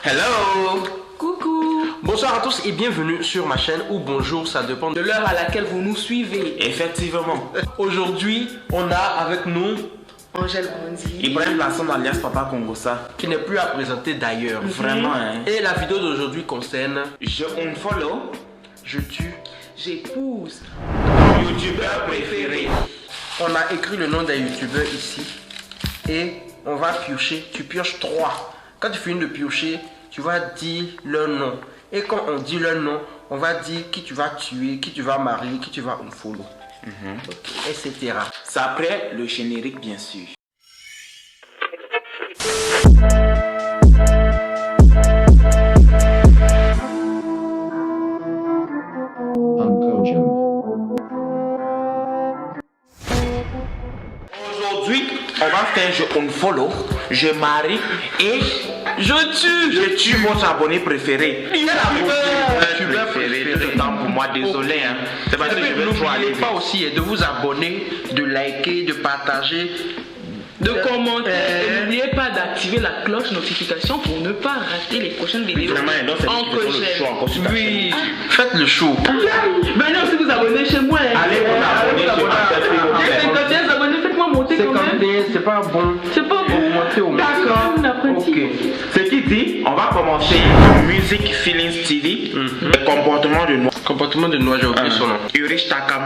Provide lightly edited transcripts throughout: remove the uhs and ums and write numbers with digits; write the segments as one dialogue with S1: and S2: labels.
S1: Hello!
S2: Coucou!
S1: Bonsoir à tous et bienvenue sur ma chaîne, ou bonjour, ça dépend
S2: De l'heure à laquelle vous nous suivez.
S1: Effectivement. Aujourd'hui, on a avec nous
S2: Angèle Bondi.
S3: Ibrahim Lasson alias Papa Congosa.
S1: qui n'est plus à présenter d'ailleurs.
S3: Vraiment, hein.
S1: Et la vidéo d'aujourd'hui concerne
S3: Je unfollow
S1: Je tue.
S2: J'épouse.
S3: youtubeur préféré.
S1: On a écrit le nom des youtubeurs ici et on va piocher. Tu pioches 3. Quand tu finis de piocher, tu vas dire leur nom. Et quand on dit leur nom, on va dire qui tu vas tuer, qui tu vas marier, qui tu vas unfollow, etc.
S3: C'est après le générique, bien sûr. Aujourd'hui, on va faire je unfollow, je marie et je tue votre abonné préféré.
S1: youtubeur préféré.
S3: Non, pour moi, désolé. Hein. C'est parce que je vais trop aller
S1: N'oubliez
S3: vite.
S1: pas aussi de vous abonner, de liker, de partager.
S2: De commenter. Et n'oubliez pas d'activer la cloche notification pour ne pas rater les prochaines vidéos.
S3: Vraiment, et donc c'est
S2: En
S3: qui fait le show encore sur ta
S1: Oui,
S3: chaîne.
S1: faites le show.
S2: Venez aussi vous abonner chez moi.
S3: Allez vous abonner sur ma
S2: J'ai
S3: chaîne.
S2: 51 abonnés, faites-moi monter quand même.
S1: 51, c'est pas bon.
S2: C'est pas bon.
S1: Augmentez au moins.
S2: D'accord, on apprenti.
S1: Ok.
S3: Ce qui dit, on va commencer Music Feelings TV, le comportement de noix.
S1: Comportement de noix, j'ai oublié son nom.
S3: Urish Takam.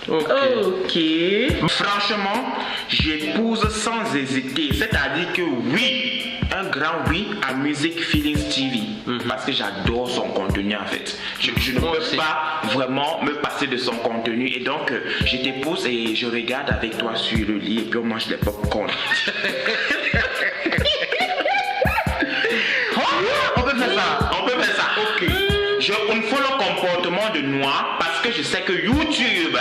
S1: Ok.
S2: Ok.
S3: Franchement, j'épouse sans hésiter. C'est-à-dire que oui, un grand oui à Music Feelings TV. Parce que j'adore son contenu en fait. Je ne
S1: Moi
S3: peux
S1: aussi.
S3: pas vraiment me passer de son contenu. Et donc, je t'épouse et je regarde avec toi sur le lit et puis on mange les popcorn. On peut faire ça. On peut faire ça. Ok. Je unfollow le comportement de Noir parce que je sais que YouTube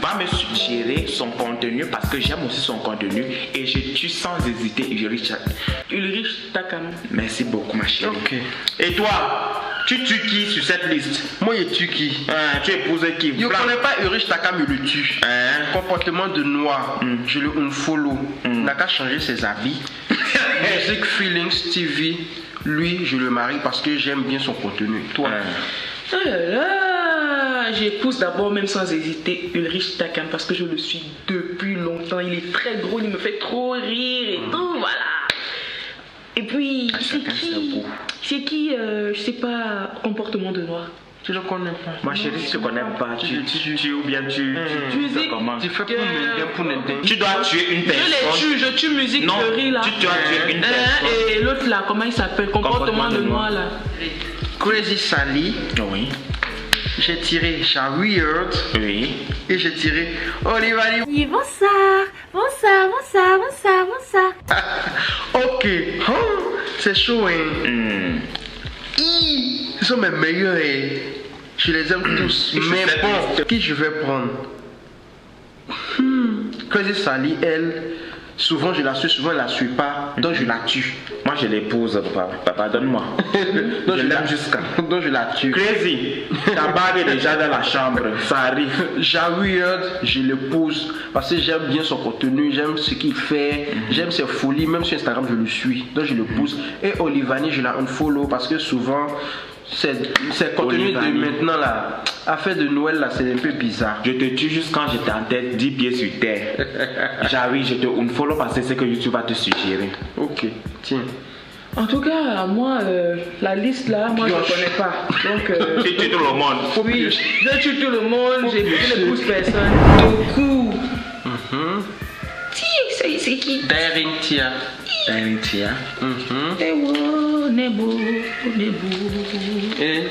S3: va me suggérer son contenu parce que j'aime aussi son contenu et je tue sans hésiter
S2: Ulrich Takam.
S3: Merci beaucoup ma chérie.
S1: Ok.
S3: Et toi, tu tues qui sur cette liste?
S1: Moi, je tue qui?
S3: Tu épouses qui?
S1: Je ne connais pas Urish Takam, je le tue. Comportement de noix, je le unfollow. Il n'a qu'à changer ses habits. Music Feelings TV, lui, je le marie parce que j'aime bien son contenu. Toi?
S2: Oh là là, j'épouse d'abord même sans hésiter Ulrich Takam parce que je le suis depuis longtemps. Il est très drôle, il me fait trop rire et tout, voilà. Et puis, c'est
S3: chacun ses
S2: qui?
S3: goûts.
S2: C'est qui, je sais pas, comportement de noir.
S1: Tu ne connais pas.
S3: Ma chérie, si tu ne connais pas, tu ou bien tu
S2: Musique.
S3: comment?
S1: Tu fais pour n'aider.
S3: Tu dois tuer une
S2: Je
S3: personne.
S2: les tue, je tue musique
S3: Non,
S2: Fleury là.
S3: tu dois tuer une personne.
S2: Et l'autre là, comment il s'appelle? Comportement de noir là.
S1: Crazy Sally,
S3: Oui.
S1: j'ai tiré Weird
S3: Oui.
S1: et j'ai tiré Olivali.
S4: Oui, bonsoir, bonsoir, bonsoir, bonsoir, bonsoir.
S1: Ok, oh, c'est chaud, hein. Ce sont mes meilleurs, hein. Je les aime tous.
S3: Je
S1: Mais
S3: sais
S1: bon,
S3: pas.
S1: qui je vais prendre? Crazy Sally, elle, souvent je la suis, souvent elle la suit pas, donc je la tue.
S3: Moi, je l'épouse, papa. Papa, donne-moi.
S1: Donc
S3: Je
S1: je
S3: l'aime
S1: la
S3: jusqu'à.
S1: Donc je la tue.
S3: Crazy. Ta barbe est déjà dans la chambre. Ça arrive.
S1: Weird, je l'épouse parce que j'aime bien son contenu, j'aime ce qu'il fait, j'aime ses folies, même sur Instagram je le suis, donc je l'épouse. Et Olivani, je la unfollow parce que souvent, c'est contenu de
S3: Olivani.
S1: maintenant là, affaire de Noël là, c'est un peu bizarre.
S3: Je te tue juste quand j'étais en tête, 10 pieds sur terre. J'arrive, je te unfollow parce que c'est que YouTube va te suggérer.
S1: Ok, tiens.
S2: En tout cas, moi, la liste là, moi je
S1: Pioche.
S2: connais pas. Donc,
S3: Tu tues tout le monde.
S2: oui, je tue tout le monde, je n'épouse personne. Du coup, c'est qui?
S1: Daring Tia.
S3: Tia.
S2: Nebo.
S1: Et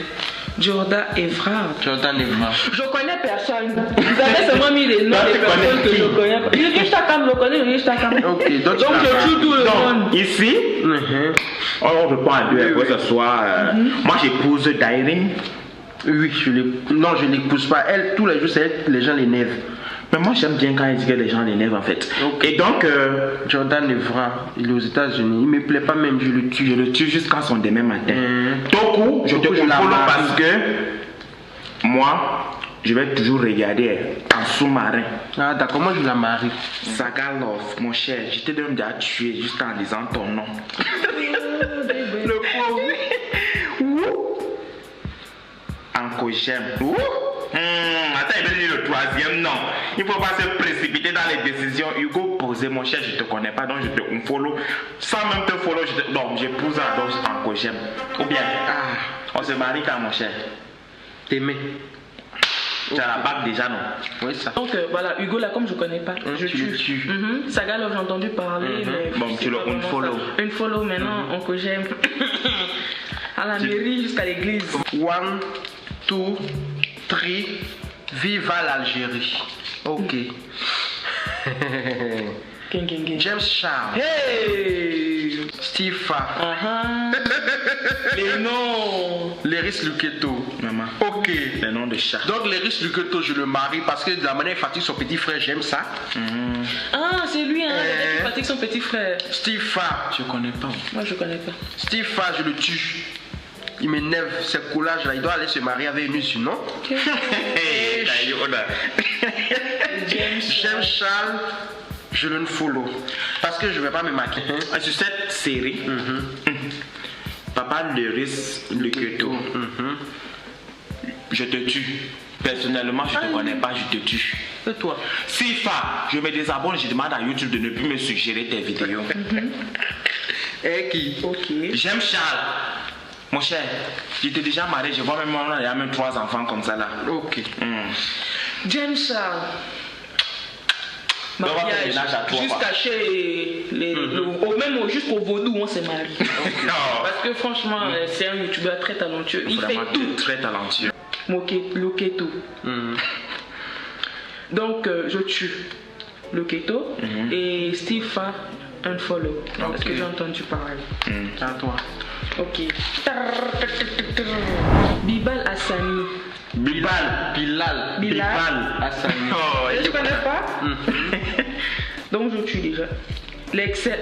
S2: Jordan Evrard.
S1: Jordan Evra.
S2: Je connais personne. Vous avez seulement mis les noms
S3: Toi,
S2: des
S3: tu connais
S2: personnes que
S3: qui?
S2: je connais pas. Ulrich Takam, je connais Ulrich Takam.
S1: Ok, donc tu
S2: Donc
S1: l'as
S2: je
S1: pas.
S2: tue tout le monde.
S3: Donc, ici, on répond à deux après ce soir. Moi, j'épouse Dairing.
S1: Oui, non, je l'épouse pas. Elle, tous les jours, c'est elle, les gens l'énervent.
S3: Mais moi, j'aime bien quand il dit que les gens l'énervent en fait.
S1: Ok.
S3: Et donc,
S1: Jordan Evra, il est aux États-Unis. Il me plaît pas même, je le tue.
S3: je le tue jusqu'à son demain matin.
S1: Mm.
S3: Toku, je te
S1: Toku, je la
S3: unfollow
S1: marie.
S3: parce que moi, je vais toujours regarder en sous-marin.
S1: Ah d'accord, moi je la marie.
S3: Sagalov, mon cher, je t'ai même déjà tué juste en disant ton nom.
S1: Le pauvre.
S3: que j'aime. Attends, il veut dire le troisième, non. Il ne faut pas se précipiter dans les décisions. Hugo, posez mon cher, je ne te connais pas, donc je te unfollow. Sans même te follow, non, j'épouse un que j'aime. Ou bien, on se marie quand, mon cher?
S1: T'aimer.
S3: Tu as la bague déjà, non?
S1: Oui, ça.
S2: Donc voilà, Hugo là, comme je connais pas, je tue. Saga, j'ai entendu parler, mais.
S3: Bon, tu le unfollow.
S2: Unfollow maintenant, on que j'aime. À la mairie jusqu'à l'église.
S1: 1, 2, 3, viva l'Algérie. Ok. James Charles.
S2: Hey!
S1: Stifa.
S2: Les noms.
S1: Léris Luketo.
S3: Maman.
S1: Ok.
S3: Le nom de chat.
S1: Donc Léris Luketo, je le marie parce que de la manière il fatigue son petit frère, j'aime ça.
S2: Ah, c'est lui, hein, qui fatigue son petit frère.
S1: Stifa.
S3: Je connais pas.
S2: Moi, je connais pas.
S1: Stifa, je le tue. Il m'énerve, ce coulage là, il doit aller se marier avec une sinon. James Charles, je le follow. Parce que je ne vais pas me maquiller.
S3: Sur cette série, Papa Léris Luketo, je te tue. Personnellement, je ne te connais pas, je te tue.
S1: Et toi?
S3: Sifa, je me désabonne, je demande à YouTube de ne plus me suggérer tes vidéos.
S1: Et qui?
S2: Ok.
S3: J'aime Charles. Mon cher, j'étais déjà marié, je vois même moi, il y a même 3 enfants comme ça là.
S1: Ok.
S2: James Charles.
S3: Donc, on va faire le ménage à toi,
S2: jusqu'à chez les. Même jusqu'au vaudou, on s'est marié. Parce que franchement, c'est un youtubeur très talentueux. Il
S3: Vraiment
S2: fait tout.
S3: très talentueux.
S2: Loketo. Donc, je tue Loketo et Stifa unfollow. Parce que j'ai entendu parler.
S1: À toi.
S2: Ok. Bibal Hassani.
S1: Bilal. Hassani.
S2: Je connais pas. Donc je tue déjà. L'excel.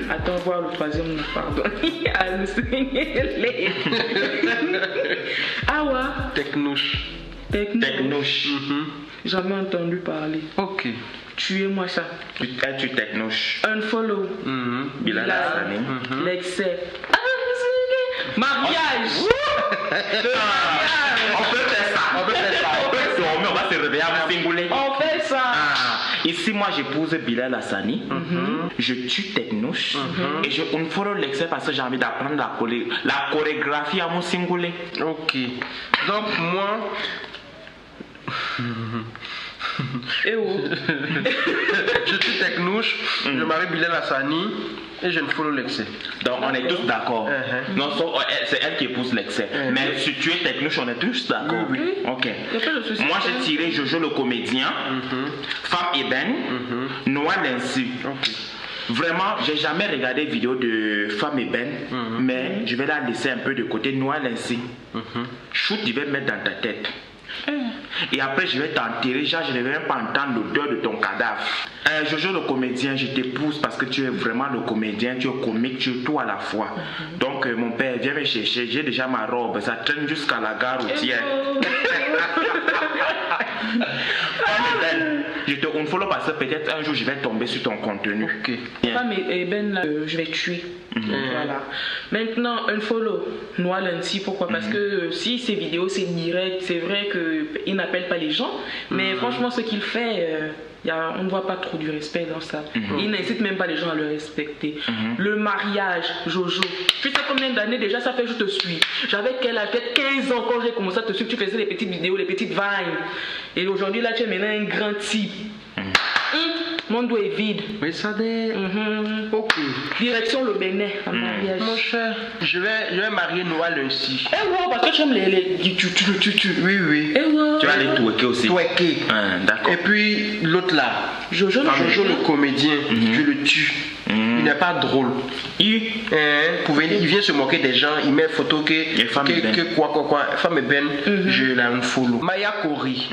S2: Attends, voir le troisième nom, pardon. Awa.
S1: Technouche.
S2: Jamais entendu parler.
S1: Ok.
S2: Tuez-moi ça.
S3: Tu technouche.
S2: Unfollow.
S3: Bilal Hassani.
S2: L'excel. Mariage.
S3: On peut faire ça. On peut dormir, on va se réveiller avant Singoulé.
S2: On fait ça.
S3: Ici, moi, j'épouse Bilal Hassani. Je tue Technouche. Et je unfollow l'excès parce que j'ai envie d'apprendre la chorégraphie à mon Singoulé.
S1: Ok. Donc, moi.
S2: Et où?
S1: Je tue Technouche, je marie Bilal Hassani et je ne follow l'excès.
S3: Donc on est tous d'accord. Non, c'est elle qui épouse l'excès. Mais si tu es Technouche, on est tous d'accord.
S1: Oui.
S3: Ok. Moi j'ai tiré Jojo le comédien, Femme Ébène, Noah Lincy.
S1: Ok.
S3: Vraiment, j'ai jamais regardé vidéo de Femme Ébène, mais je vais la laisser un peu de côté. Noah Lincy. Shoot, je vais mettre dans ta tête. Et après je vais t'enterrer, genre je ne vais même pas entendre l'odeur de ton cadavre. Jojo le comédien, je t'épouse parce que tu es vraiment le comédien, tu es comique, tu es tout à la fois. Donc mon père, viens me chercher, j'ai déjà ma robe, ça traîne jusqu'à la gare routière. Je te unfollow parce que peut-être un jour je vais tomber sur ton contenu.
S1: Ok.
S2: Femme Ébène, là, je vais tuer. Voilà. Maintenant, unfollow Noah Lincy. Pourquoi? Parce que si ces vidéos c'est direct, c'est vrai qu'il n'appelle pas les gens, mais franchement, ce qu'il fait, on ne voit pas trop du respect dans ça. Il n'incite même pas les gens à le respecter. Le mariage, Jojo. Tu sais combien d'années déjà ça fait que je te suis? J'avais quel âge? Peut-être 15 ans quand j'ai commencé à te suivre. Tu faisais les petites vidéos, les petites vines. Et aujourd'hui, là, tu es maintenant un grand type. Mon dos est vide.
S1: Mais ça des. Ok.
S2: Direction le Bénin, en mariage.
S1: Mon cher, je vais marier Noah Lincy.
S2: Eh wow, parce que tu aimes les tu.
S1: Oui.
S2: Eh wow.
S3: Tu vas les twerker aussi.
S1: Twerker.
S3: D'accord.
S1: Et puis l'autre là,
S2: Jojo
S1: le comédien, je le tue. Il n'est pas drôle. Il vient se moquer des gens, il met photo que quoi. Femme Ébène, je la unfollow. Maya Kori,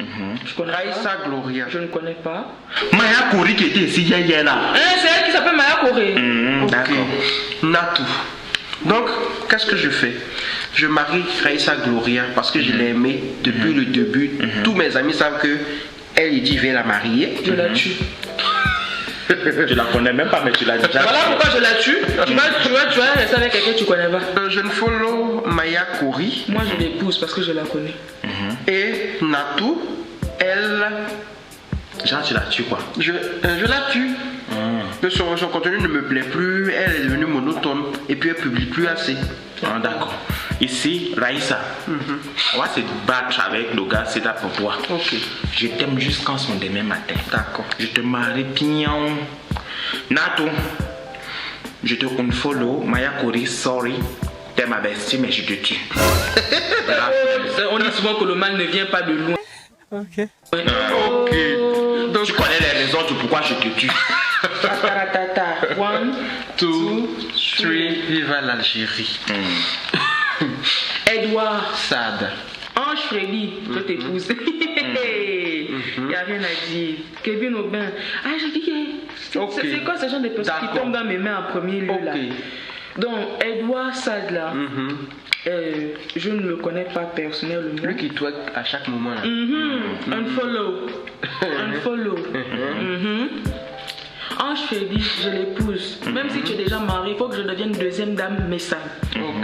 S1: Raissa Gloria.
S2: Je ne connais pas.
S3: Maya Kori qui était ici hier là.
S2: C'est elle qui s'appelle Maya Kori.
S3: D'accord.
S1: Natou. Donc, qu'est-ce que je fais? Je marie Raissa Gloria parce que je l'ai aimée depuis le début. Tous mes amis savent que elle dit viens la marier.
S2: Je la tue.
S3: Tu la connais même pas, mais tu l'as déjà.
S2: Voilà pourquoi je la tue. Tu vas rester avec quelqu'un que tu connais pas.
S1: Je ne follow Maya Kori.
S2: Moi, je l'épouse parce que je la connais.
S1: Et Natou, elle...
S3: Genre, tu la tues quoi?
S1: Je la tue. Son contenu ne me plaît plus, elle est devenue monotone et puis elle publie plus assez.
S3: Ah, d'accord. Ici, Raïssa, on va se battre avec le gars, c'est là pour toi.
S1: Ok.
S3: Je t'aime jusqu'en son demain matin.
S1: D'accord.
S3: Je te marie pignon. Nato, je te unfollow. Maya Kori, sorry. T'es ma bestie, mais je te tue. Voilà.
S2: On dit souvent que le mal ne vient pas de loin.
S1: Ok.
S3: Ok. Donc, tu connais les raisons de pourquoi je te tue.
S2: Tataratata. 1, 2, 3.
S1: Viva l'Algérie.
S2: Edouard.
S1: Sad.
S2: Ange Freddy, je t'épouse. Il n'y a rien à dire. Kevin Aubin. Ah, je dis, c'est quoi ce genre de personnes qui tombent dans mes mains en premier lieu là? Donc, Edouard Sad là, je ne le connais pas personnellement.
S1: Lui qui twerk à chaque moment là.
S2: Unfollow. Unfollow. Ange Freddy, je l'épouse. Même si tu es déjà marié, il faut que je devienne deuxième dame Messa.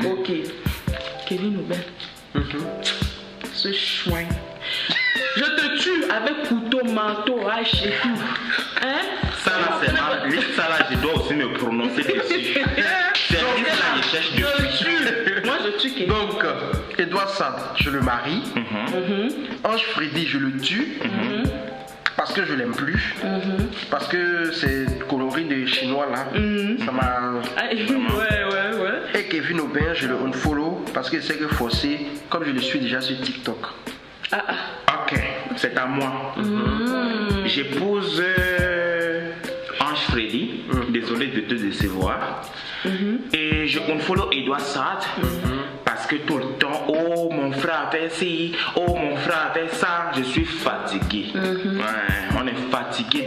S2: Ok. Kevin Aubin. Ce chouin. Je te tue avec couteau, marteau, hache et tout. Hein?
S3: Ça là, c'est mal. Ça là, je dois aussi me prononcer dessus. C'est lui là, je cherche dessus.
S2: Moi, je tue Kevin.
S1: Donc, Edouard Sad, je le marie. Ange Freddy, je le tue. Parce que je l'aime plus. Parce que c'est coloris de chinois là. Ça m'a.
S2: Ouais.
S1: Et Kevin Aubin, je le unfollow parce que c'est que forcé, comme je le suis déjà sur TikTok.
S3: Ok, c'est à moi. J'épouse Ange Freddy. Désolé de te décevoir. Et je unfollow Edouard Sad. Parce que tout le temps, oh mon frère a fait ci, oh mon frère a fait ça, je suis fatigué. Ouais, on est fatigué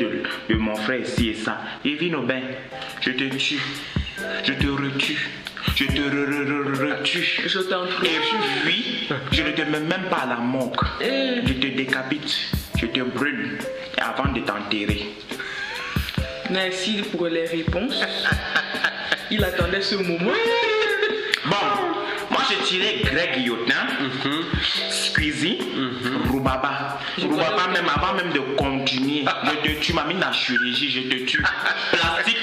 S3: de mon frère ici et ça. Kevin Aubin, je te tue, je te retue, je te retue.
S2: Je t'entretue.
S3: Et puis, je ne te mets même pas à la morgue. Je te décapite, je te brûle avant de t'enterrer.
S2: Merci pour les réponses. Il attendait ce moment.
S3: Bon, moi je tirais Greg Yotin, Squeezie, Rubaba. Rubaba, même avant même de continuer, je te tue, mamie la chirurgie, je te tue. Plastique,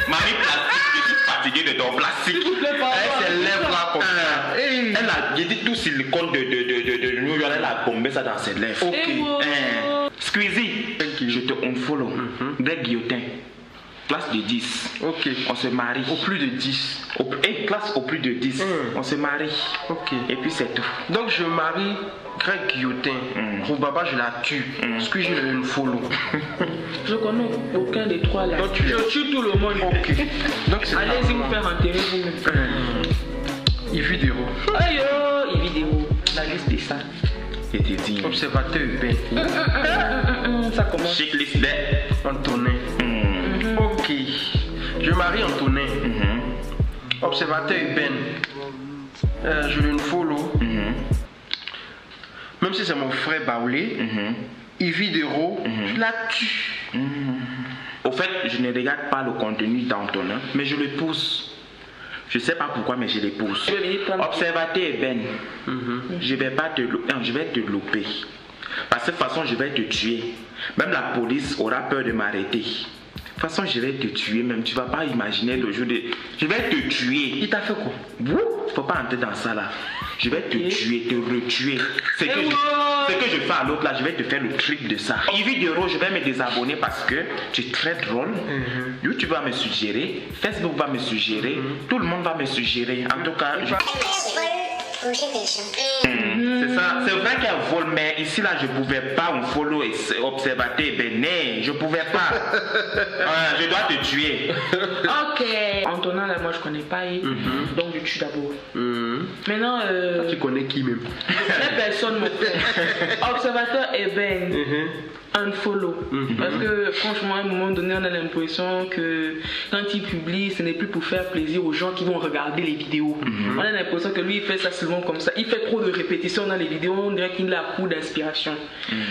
S3: mamie plastique, je suis fatigué de ton plastique. Elle se lève là comme ça. Elle a dit tout silicone de New York, elle a bombé ça dans ses lèvres. Squeezie, je te unfollow. Greg Yotin. Classe de 10.
S1: Ok.
S3: On se marie.
S1: Au plus de 10.
S3: Classe au plus de 10. On se marie.
S1: Ok.
S3: Et puis c'est tout.
S1: Donc je marie Greg Yotin. Rubaba, je la tue. Parce que je le unfollow.
S2: Je connais aucun des trois là.
S1: Donc,
S2: je tue tout le monde.
S1: Ok. Donc c'est
S2: allez-y vous faire enterrer vous-même.
S1: Yves Dero.
S2: Aïe oh, Yves Dero. La liste est ça.
S3: Je te dis.
S1: Observateur urbain.
S2: Ça commence.
S3: Checklist de
S1: Antonin. Ok. Je marie Antonin. Observateur urbain. Je le follow. Même si c'est mon frère Baoulé. Yves Dero. Je la tue.
S3: Au fait, je ne regarde pas le contenu d'Antonin, mais je le pousse. Je ne sais pas pourquoi, mais je les pousse. Observateur urbain. Je vais te louper. Parce que de toute façon, je vais te tuer. Même la police aura peur de m'arrêter. De toute façon, je vais te tuer. Même tu ne vas pas imaginer le jour de... Je vais te tuer.
S1: Il t'a fait quoi?
S3: Il ne faut pas entrer dans ça là. Je vais te tuer, te retuer. Ce que je fais à l'autre là, je vais te faire le truc de ça. Yves Dero, je vais me désabonner parce que tu es très drôle. YouTube va me suggérer. Facebook va me suggérer. Tout le monde va me suggérer. En tout cas, c'est ça. C'est vrai qu'elle vole, mais ici là, je pouvais pas un follow observateur Bénin. Je pouvais pas. Je dois te tuer.
S2: Ok. Antonin, là, moi je connais pas. Donc je tue d'abord. Maintenant,
S1: tu connais qui même?
S2: les personnes, mon frère. Observateur Eben. Unfollow. Parce que franchement, à un moment donné, on a l'impression que quand il publie, ce n'est plus pour faire plaisir aux gens qui vont regarder les vidéos. On a l'impression que lui, il fait ça souvent comme ça. Il fait trop de répétitions dans les vidéos, on dirait qu'il a un coup d'inspiration.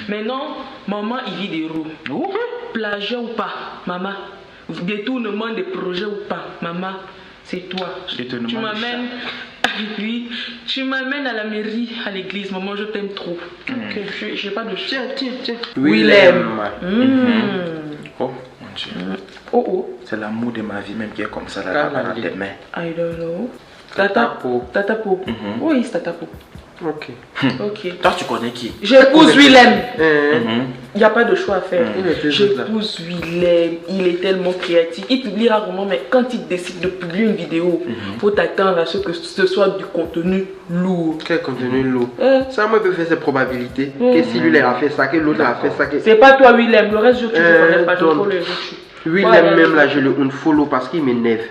S2: Maintenant, maman Yves Dero. Plagiat ou pas, maman? Détournement des projets ou pas, maman? C'est toi. Tu m'amènes avec lui, Tu m'amènes à la mairie, à l'église. Maman, je t'aime trop. Ok, j'ai pas de chien.
S1: Tiens.
S2: Willem.
S3: Oh mon Dieu.
S2: Oh.
S3: C'est l'amour de ma vie même qui est comme ça là dans tes mains.
S2: I don't know. Tatapo. Oui, c'est Tatapo.
S1: Ok.
S2: Ok.
S3: Toi, tu connais qui?
S2: J'épouse Willem. Il n'y a pas de choix à faire. J'épouse Willem. Il est tellement créatif. Il publie rarement, mais quand il décide de publier une vidéo, il faut t'attendre à ce que ce soit du contenu lourd.
S1: Quel contenu lourd? Ça, moi, peut faire ses probabilités. Que si lui, il a fait ça, que l'autre a fait ça.
S2: C'est pas toi, Willem. Le reste, je ne connais pas. Je follow les autres.
S1: Willem, même là, je le unfollow parce qu'il m'énerve.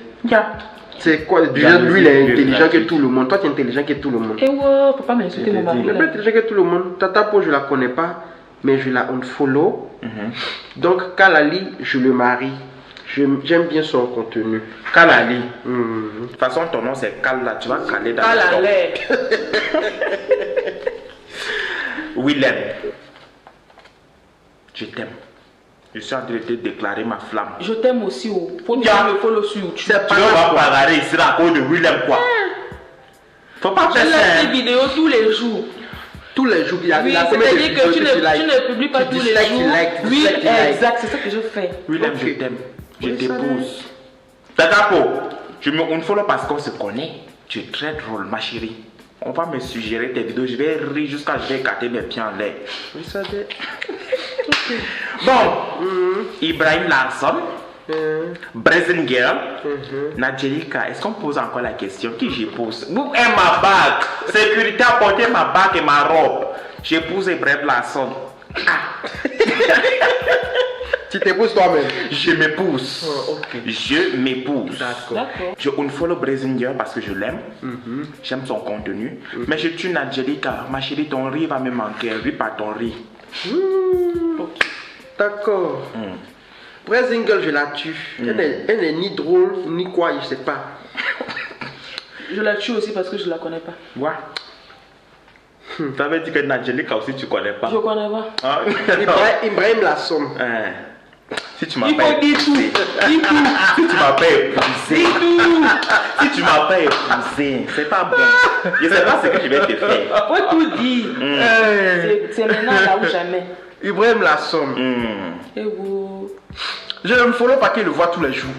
S1: C'est quoi? Déjà, lui, il est intelligent que tout le monde. Toi, tu es intelligent que tout le monde.
S2: Eh ouais, papa m'a insulté mon mari.
S1: Il est plus intelligent que tout le monde. Tatapo, je la connais pas, mais je la unfollow. Donc, Kalali, je le marie. J'aime bien son contenu.
S3: Kalali. De toute façon, ton nom c'est Kala. Tu vas caler dans le top. Willem, je t'aime. Je suis en train de te déclarer ma flamme.
S2: Je t'aime aussi. Faut me follow sur YouTube.
S3: Tu vas parler ici à cause de Willem quoi. Faut pas faire ça.
S2: Je laisse des vidéos tous les jours.
S1: Tous les jours, il y a
S2: oui, c'est-à-dire que tu ne publies pas tous les jours. Oui, exact, c'est ça que je fais.
S3: Willem, je t'aime. Je t'épouse. Tatapo, je me unfollow parce qu'on se connaît. Tu es très drôle, ma chérie. On va me suggérer tes vidéos. Je vais rire jusqu'à ce que je vais écarter mes pieds en l'air.
S1: Oui, ça fait.
S3: Bon, Ibrahim Larson, Brazilian Girl, Nadjelika, est-ce qu'on pose encore la question? Qui j'épouse? Où est ma bague? Sécurité a porté ma bague et ma robe. J'épouse Ibrahim Larson.
S1: Tu t'épouses toi-même?
S3: Je m'épouse. Je m'épouse.
S1: D'accord.
S3: Je unfollow Brazilian Girl parce que je l'aime. J'aime son contenu. Mais je tue Nadjelika. Ma chérie, ton riz va me manquer. Ris par ton riz.
S1: D'accord. Brazilian, je la tue. Elle n'est ni drôle, ni quoi, je sais pas.
S2: Je la tue aussi parce que je la connais pas.
S3: Ouais. Tu avais dit que Nadjelika aussi tu connais pas.
S2: Je connais pas.
S3: Ah.
S1: Ibrahim Larson.
S3: Si tu m'as pas épousé. Si tu m'as pas épousé. Si tu m'as pas épousé. C'est pas bon. Je sais pas ce que je vais te faire.
S2: Faut tout dire. C'est maintenant là ou jamais.
S1: Ibrahim Larson.
S2: Et vous.
S1: Je ne me follow pas qu'il le voit tous les jours.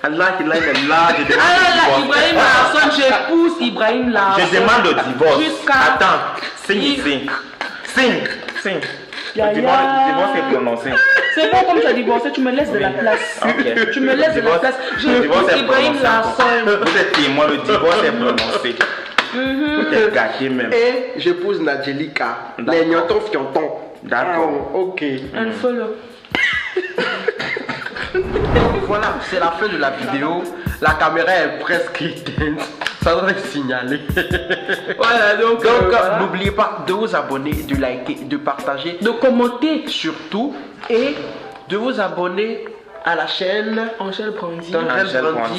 S1: Allah, il est là.
S2: Ibrahim Larson, j'épouse Ibrahim Larson.
S3: Je demande le divorce.
S2: Jusqu'à.
S3: Attends. Sing. Le divorce est prononcé.
S2: C'est bon, comme tu as divorcé, tu me laisses de la place.
S3: Okay.
S2: Tu me laisses de la place. J'épouse Ibrahim Larson.
S3: Vous êtes témoin, le divorce est prononcé. Tout est gâté même.
S1: Et j'épouse Nadjelika. Les gnotons fiantons.
S3: D'accord.
S1: Ok.
S2: Unfollow.
S1: Voilà, c'est la fin de la vidéo. La caméra est presque éteinte. Ça doit être signalé.
S2: Voilà, donc voilà.
S1: N'oubliez pas de vous abonner, de liker, de partager,
S2: de commenter
S1: surtout, et de vous abonner à la chaîne
S2: Angèle Brandy.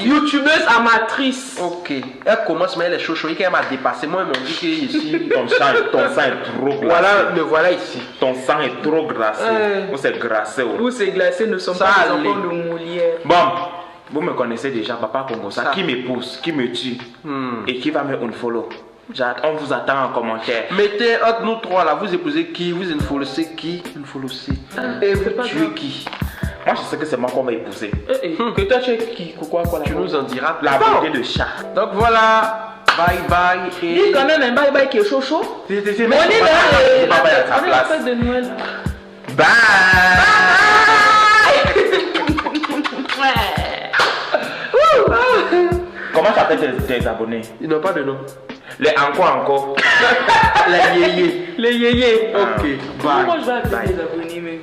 S1: YouTubeuse
S2: amatrice.
S1: Ok. Elle commence, mais elle est chaud, elle m'a dépassé. Moi, ils m'ont dit que ici,
S3: ton sang est trop glacé.
S1: Voilà, me voilà ici.
S3: Ton sang est trop glacé. Ou c'est glacé.
S2: Ou c'est glacé, ne sont pas des enfants de Molière.
S3: Bon, vous me connaissez déjà, Papa Congo. Ça, qui m'épouse, qui me tue et qui va me unfollow. On vous attend en commentaire.
S1: Mettez entre nous trois là, vous épousez qui, vous unfollowez qui, et vous tuez qui.
S3: Moi je sais que c'est moi qu'on va épouser.
S2: Que toi tu es qui, quoi
S1: tu nous en diras.
S3: La beauté de chat.
S1: Donc voilà, bye bye. Et
S2: dis quand même un bye bye qui est chaud chaud.
S3: On est là,
S2: on est la fête de Noël.
S3: Bye. Comment t'appelles tes abonnés?
S1: Ils n'ont pas de nom.
S3: Les encore.
S1: Les yéyés.
S2: Les yéyés.
S1: Ok, bye.
S2: Moi je vais appeler les abonnés même.